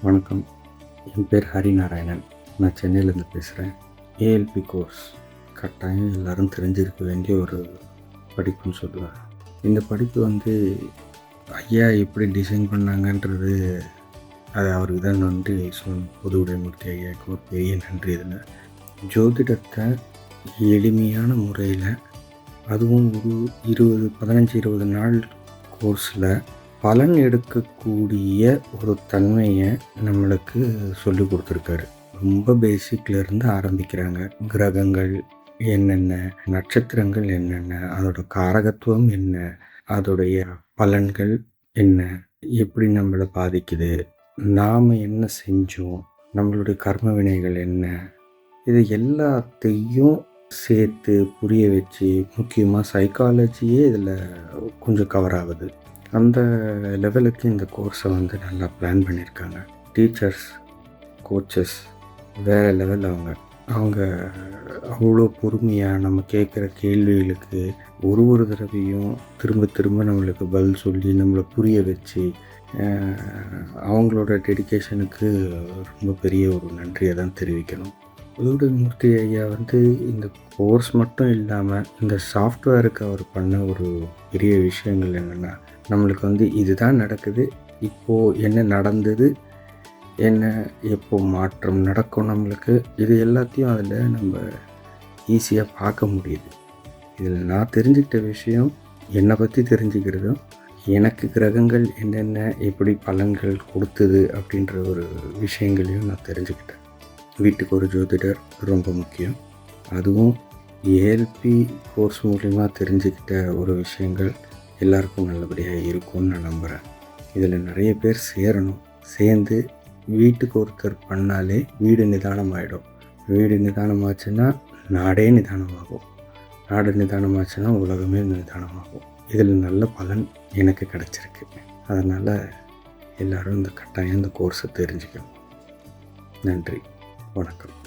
வணக்கம். என் பேர் ஹரிநாராயணன். நான் சென்னையிலேருந்து பேசுகிறேன். ஏஎல்பி கோர்ஸ் கட்டாயம் எல்லோரும் தெரிஞ்சிருக்க வேண்டிய ஒரு படிப்புன்னு சொல்லுவேன். இந்த படிப்பு ஐயா எப்படி டிசைன் பண்ணாங்கன்றது அது அவருக்கு தான் நன்றி சொல்லணும். பொது உடைமூர்த்தி ஐயாவுக்கு ஒரு பெரிய நன்றி. இதில் ஜோதிடத்தை எளிமையான முறையில், அதுவும் ஒரு 15-20 நாள் கோர்ஸில் பலன் எடுக்கக்கூடிய ஒரு தன்மையை நம்மளுக்கு சொல்லி கொடுத்துருக்காரு. ரொம்ப பேசிக்லேருந்து ஆரம்பிக்கிறாங்க. கிரகங்கள் என்னென்ன, நட்சத்திரங்கள் என்னென்ன, அதோட காரகத்துவம் என்ன, அதோடைய பலன்கள் என்ன, எப்படி நம்மளை பாதிக்குது, நாம் என்ன செஞ்சோம், நம்மளுடைய கர்ம வினைகள் என்ன, இது எல்லாத்தையும் சேர்த்து புரிய வச்சு, முக்கியமாக சைக்காலஜியே இதில் கொஞ்சம் கவர் ஆகுது. அந்த லெவலுக்கு இந்த கோர்ஸை நல்லா பிளான் பண்ணியிருக்காங்க. டீச்சர்ஸ், கோச்சஸ் வேறு லெவல். அவங்க அவ்வளோ பொறுமையாக நம்ம கேட்குற கேள்விகளுக்கு ஒரு தடவையும் திரும்ப திரும்ப நம்மளுக்கு பதில் சொல்லி நம்மளை புரிய வச்சு, அவங்களோட டெடிக்கேஷனுக்கு ரொம்ப பெரிய ஒரு நன்றியை தான் தெரிவிக்கணும். மூர்த்தி ஐயா இந்த கோர்ஸ் மட்டும் இல்லாமல் இந்த சாஃப்ட்வேருக்கு அவர் பண்ண ஒரு பெரிய விஷயங்கள் என்னென்னா, நம்மளுக்கு இதுதான் நடக்குது, இப்போது என்ன நடந்தது, என்ன எப்போ மாற்றம் நடக்கும், நம்மளுக்கு இது எல்லாத்தையும் அதில் நம்ம ஈஸியாக பார்க்க முடியுது. இதில் நான் தெரிஞ்சுக்கிட்ட விஷயம், என்னை பற்றி தெரிஞ்சுக்கிறதும், எனக்கு கிரகங்கள் என்னென்ன எப்படி பலன்கள் கொடுத்தது அப்படின்ற ஒரு விஷயங்களையும் நான் தெரிஞ்சுக்கிட்டேன். வீட்டுக்கு ஒரு ஜோதிடர் ரொம்ப முக்கியம். அதுவும் ஏஎல்பி கோர்ஸ் மூலிமா தெரிஞ்சுக்கிட்ட ஒரு விஷயங்கள் எல்லாருக்கும் நல்லபடியாக இருக்கும்னு நான் நம்புகிறேன். இதில் நிறைய பேர் சேரணும். சேர்ந்து வீட்டுக்கு ஒருத்தர் பண்ணாலே வீடு நிதானமாகிடும். வீடு நிதானமாச்சுன்னா நாடே நிதானமாகும். நாடு நிதானமாச்சுன்னா உலகமே நிதானமாகும். இதில் நல்ல பலன் எனக்கு கிடச்சிருக்கு. அதனால் எல்லோரும் கட்டாயம் இந்த கோர்ஸை தெரிஞ்சுக்கணும். நன்றி, வணக்கம்.